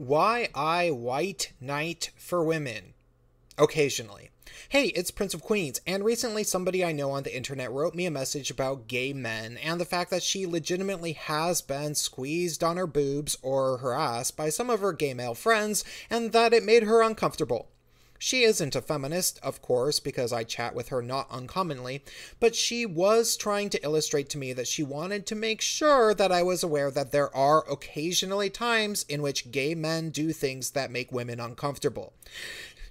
Why I white knight for women. Occasionally. Hey, it's Prince of Queens, and recently somebody I know on the internet wrote me a message about gay men and the fact that she legitimately has been squeezed on her boobs or her ass by some of her gay male friends, and that it made her uncomfortable. She isn't a feminist, of course, because I chat with her not uncommonly, but she was trying to illustrate to me that she wanted to make sure that I was aware that there are occasionally times in which gay men do things that make women uncomfortable.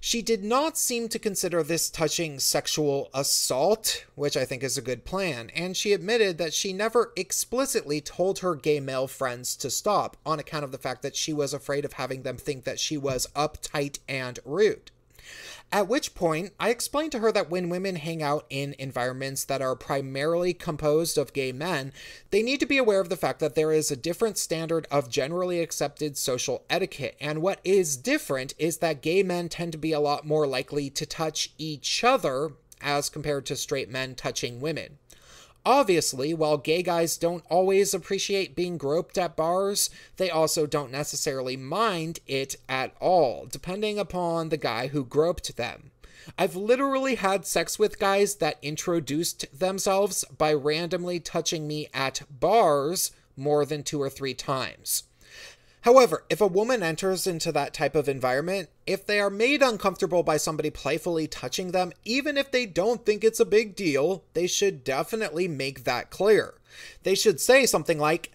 She did not seem to consider this touching sexual assault, which I think is a good plan, and she admitted that she never explicitly told her gay male friends to stop on account of the fact that she was afraid of having them think that she was uptight and rude. At which point, I explained to her that when women hang out in environments that are primarily composed of gay men, they need to be aware of the fact that there is a different standard of generally accepted social etiquette, and what is different is that gay men tend to be a lot more likely to touch each other as compared to straight men touching women. Obviously, while gay guys don't always appreciate being groped at bars, they also don't necessarily mind it at all, depending upon the guy who groped them. I've literally had sex with guys that introduced themselves by randomly touching me at bars more than 2 or 3 times. However, if a woman enters into that type of environment, if they are made uncomfortable by somebody playfully touching them, even if they don't think it's a big deal, they should definitely make that clear. They should say something like,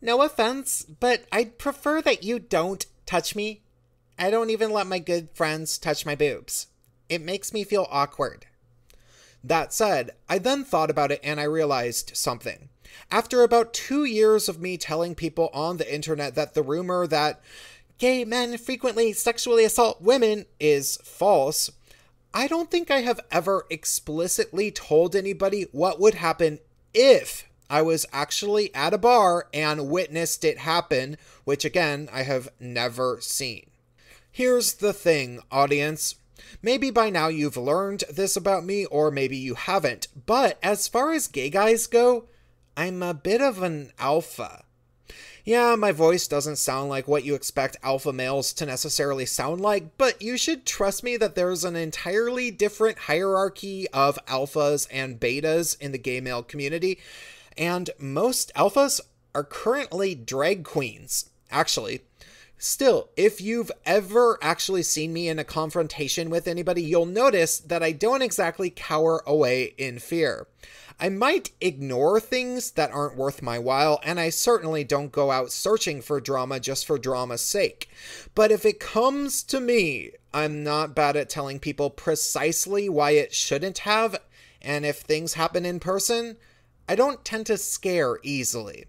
"No offense, but I'd prefer that you don't touch me. I don't even let my good friends touch my boobs. It makes me feel awkward." That said, I then thought about it and I realized something. After about 2 years of me telling people on the internet that the rumor that gay men frequently sexually assault women is false, I don't think I have ever explicitly told anybody what would happen if I was actually at a bar and witnessed it happen, which again, I have never seen. Here's the thing, audience. Maybe by now you've learned this about me, or maybe you haven't, but as far as gay guys go, I'm a bit of an alpha. Yeah, my voice doesn't sound like what you expect alpha males to necessarily sound like, but you should trust me that there's an entirely different hierarchy of alphas and betas in the gay male community, and most alphas are currently drag queens, actually. Still, if you've ever actually seen me in a confrontation with anybody, you'll notice that I don't exactly cower away in fear. I might ignore things that aren't worth my while, and I certainly don't go out searching for drama just for drama's sake. But if it comes to me, I'm not bad at telling people precisely why it shouldn't have, and if things happen in person, I don't tend to scare easily.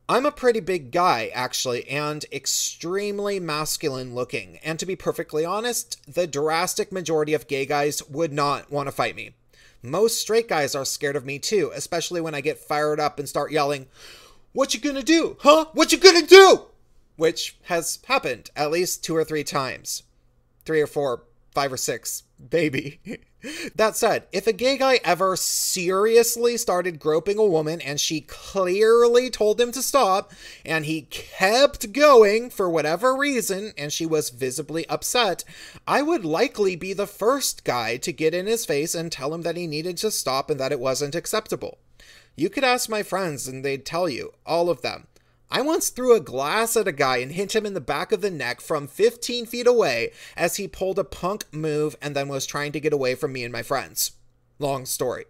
I'm a pretty big guy, actually, and extremely masculine looking, and to be perfectly honest, the drastic majority of gay guys would not want to fight me. Most straight guys are scared of me too, especially when I get fired up and start yelling, "What you gonna do? Huh? What you gonna do?" Which has happened at least 2 or 3 times. 3 or 4, 5 or 6, baby. That said, if a gay guy ever seriously started groping a woman and she clearly told him to stop, and he kept going for whatever reason, and she was visibly upset, I would likely be the first guy to get in his face and tell him that he needed to stop and that it wasn't acceptable. You could ask my friends and they'd tell you, all of them. I once threw a glass at a guy and hit him in the back of the neck from 15 feet away as he pulled a punk move and then was trying to get away from me and my friends. Long story.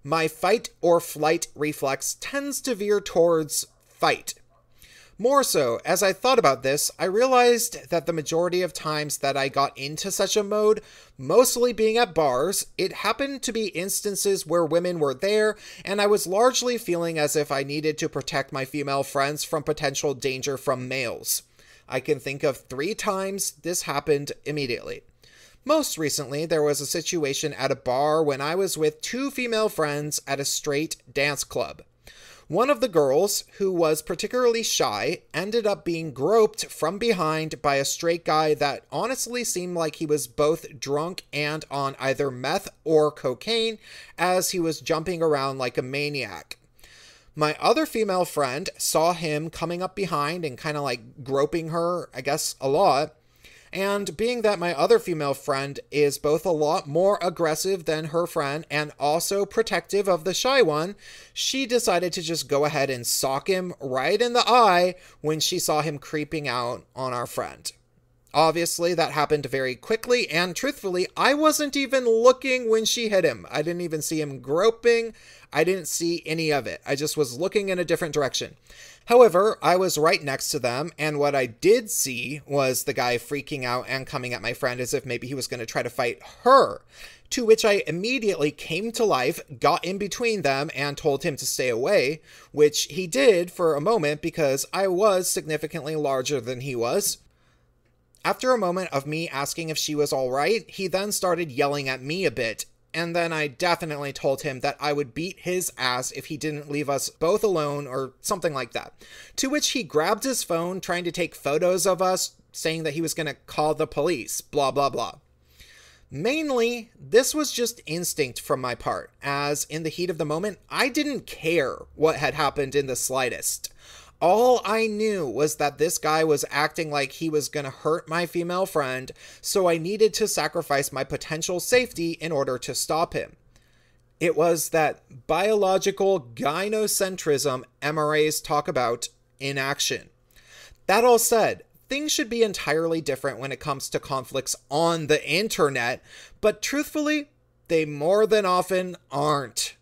My fight or flight reflex tends to veer towards fight. More so, as I thought about this, I realized that the majority of times that I got into such a mode, mostly being at bars, it happened to be instances where women were there, and I was largely feeling as if I needed to protect my female friends from potential danger from males. I can think of 3 times this happened immediately. Most recently, there was a situation at a bar when I was with 2 female friends at a straight dance club. One of the girls, who was particularly shy, ended up being groped from behind by a straight guy that honestly seemed like he was both drunk and on either meth or cocaine, as he was jumping around like a maniac. My other female friend saw him coming up behind and kind of like groping her, I guess, a lot. And being that my other female friend is both a lot more aggressive than her friend and also protective of the shy one, she decided to just go ahead and sock him right in the eye when she saw him creeping out on our friend. Obviously, that happened very quickly, and truthfully, I wasn't even looking when she hit him. I didn't even see him groping. I didn't see any of it. I just was looking in a different direction. However, I was right next to them, and what I did see was the guy freaking out and coming at my friend as if maybe he was going to try to fight her. To which I immediately came to life, got in between them, and told him to stay away, which he did for a moment because I was significantly larger than he was. After a moment of me asking if she was all right, he then started yelling at me a bit, and then I definitely told him that I would beat his ass if he didn't leave us both alone or something like that. To which he grabbed his phone, trying to take photos of us, saying that he was going to call the police, blah, blah, blah. Mainly, this was just instinct from my part, as in the heat of the moment, I didn't care what had happened in the slightest. All I knew was that this guy was acting like he was going to hurt my female friend, so I needed to sacrifice my potential safety in order to stop him. It was that biological gynocentrism MRAs talk about in action. That all said, things should be entirely different when it comes to conflicts on the internet, but truthfully, they more than often aren't.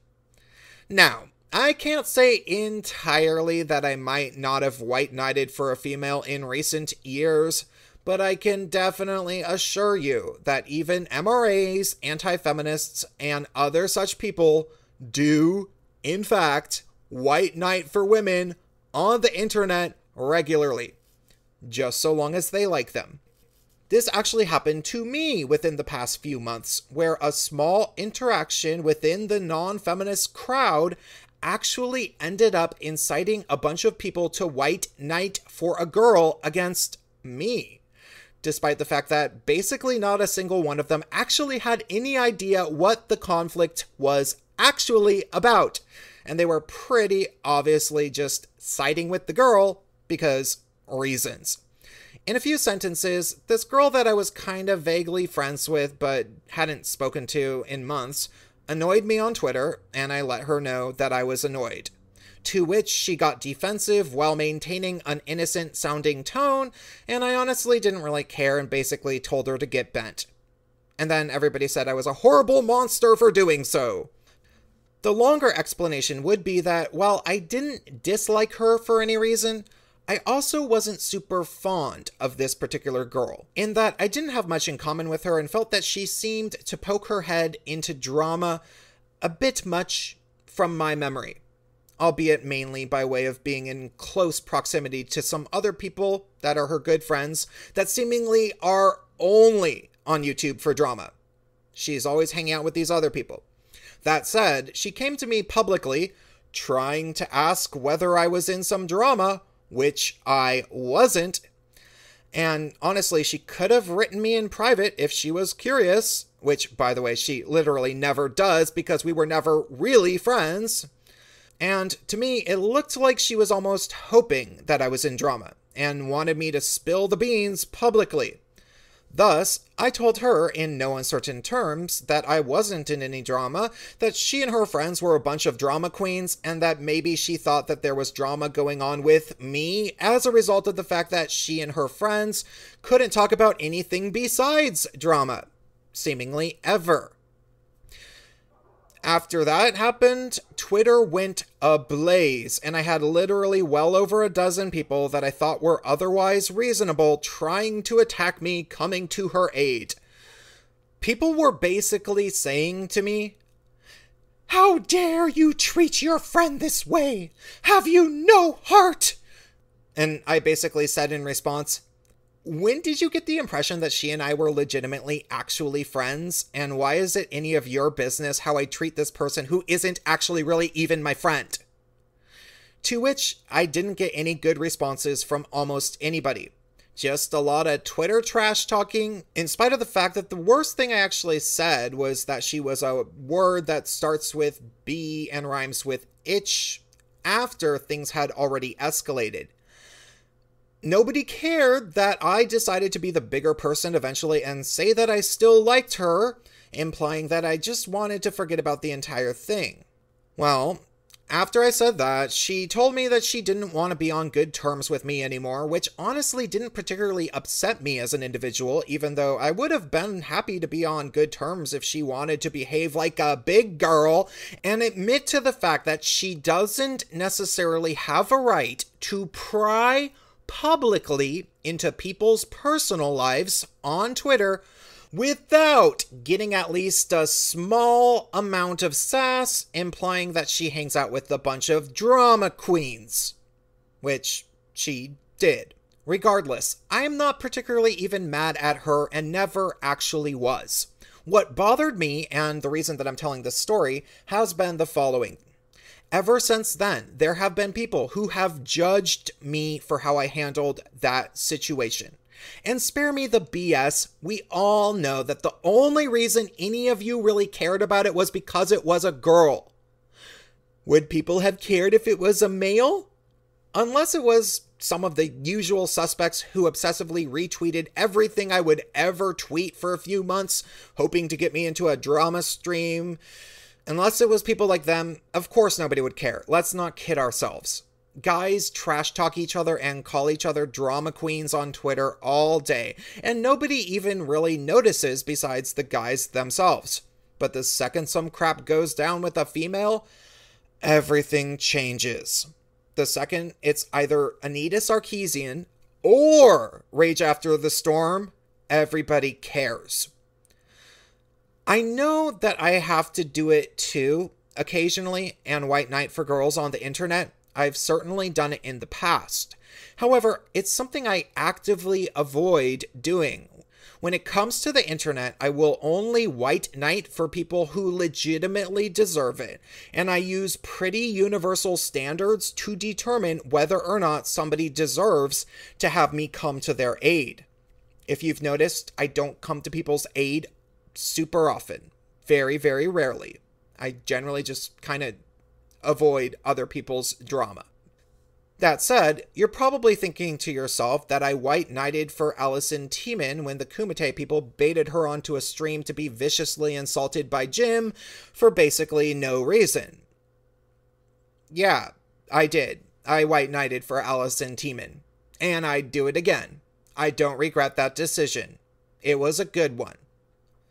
Now, I can't say entirely that I might not have white knighted for a female in recent years, but I can definitely assure you that even MRAs, anti-feminists, and other such people do, in fact, white knight for women on the internet regularly, just so long as they like them. This actually happened to me within the past few months, where a small interaction within the non-feminist crowd actually ended up inciting a bunch of people to white knight for a girl against me, despite the fact that basically not a single one of them actually had any idea what the conflict was actually about, and they were pretty obviously just siding with the girl because reasons. In a few sentences, this girl that I was kind of vaguely friends with but hadn't spoken to in months annoyed me on Twitter, and I let her know that I was annoyed. To which she got defensive while maintaining an innocent-sounding tone, and I honestly didn't really care and basically told her to get bent. And then everybody said I was a horrible monster for doing so. The longer explanation would be that while I didn't dislike her for any reason, I also wasn't super fond of this particular girl, in that I didn't have much in common with her and felt that she seemed to poke her head into drama a bit much from my memory, albeit mainly by way of being in close proximity to some other people that are her good friends that seemingly are only on YouTube for drama. She's always hanging out with these other people. That said, she came to me publicly, trying to ask whether I was in some drama, which I wasn't, and honestly, she could have written me in private if she was curious, which, by the way, she literally never does because we were never really friends, and to me, it looked like she was almost hoping that I was in drama, and wanted me to spill the beans publicly. Thus, I told her in no uncertain terms that I wasn't in any drama, that she and her friends were a bunch of drama queens, and that maybe she thought that there was drama going on with me as a result of the fact that she and her friends couldn't talk about anything besides drama, seemingly ever. After that happened, Twitter went ablaze, and I had literally well over a dozen people that I thought were otherwise reasonable trying to attack me, coming to her aid. People were basically saying to me, "How dare you treat your friend this way? Have you no heart?" And I basically said in response, "When did you get the impression that she and I were legitimately actually friends? And why is it any of your business how I treat this person who isn't actually really even my friend?" To which I didn't get any good responses from almost anybody. Just a lot of Twitter trash talking, in spite of the fact that the worst thing I actually said was that she was a word that starts with B and rhymes with itch, after things had already escalated. Nobody cared that I decided to be the bigger person eventually and say that I still liked her, implying that I just wanted to forget about the entire thing. Well, after I said that, she told me that she didn't want to be on good terms with me anymore, which honestly didn't particularly upset me as an individual, even though I would have been happy to be on good terms if she wanted to behave like a big girl and admit to the fact that she doesn't necessarily have a right to pry publicly into people's personal lives on Twitter without getting at least a small amount of sass, implying that she hangs out with a bunch of drama queens. Which she did. Regardless, I am not particularly even mad at her and never actually was. What bothered me, and the reason that I'm telling this story, has been the following. Ever since then, there have been people who have judged me for how I handled that situation. And spare me the BS, we all know that the only reason any of you really cared about it was because it was a girl. Would people have cared if it was a male? Unless it was some of the usual suspects who obsessively retweeted everything I would ever tweet for a few months, hoping to get me into a drama stream. Unless it was people like them, of course nobody would care. Let's not kid ourselves. Guys trash talk each other and call each other drama queens on Twitter all day, and nobody even really notices besides the guys themselves. But the second some crap goes down with a female, everything changes. The second it's either Anita Sarkeesian or Rage After the Storm, everybody cares. I know that I have to do it too, occasionally, and White Knight for girls on the internet. I've certainly done it in the past. However, it's something I actively avoid doing. When it comes to the internet, I will only white knight for people who legitimately deserve it, and I use pretty universal standards to determine whether or not somebody deserves to have me come to their aid. If you've noticed, I don't come to people's aid super often. Very, very rarely. I generally just kind of avoid other people's drama. That said, you're probably thinking to yourself that I white knighted for Allison Tiemann when the Kumite people baited her onto a stream to be viciously insulted by Jim for basically no reason. Yeah, I did. I white knighted for Allison Tiemann. And I'd do it again. I don't regret that decision. It was a good one.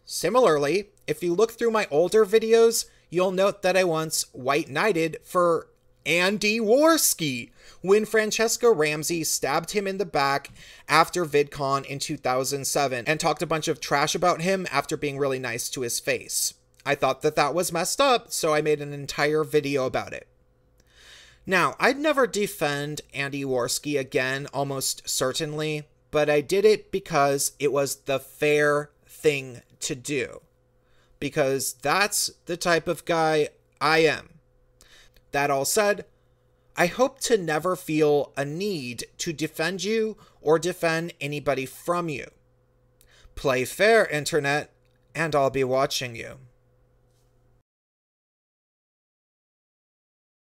Similarly, if you look through my older videos, you'll note that I once white knighted for Andy Worski when Francesca Ramsey stabbed him in the back after VidCon in 2007 and talked a bunch of trash about him after being really nice to his face. I thought that that was messed up, so I made an entire video about it. Now, I'd never defend Andy Worski again, almost certainly, but I did it because it was the fair thing to do. Because that's the type of guy I am. That all said, I hope to never feel a need to defend you or defend anybody from you. Play fair, internet, and I'll be watching you.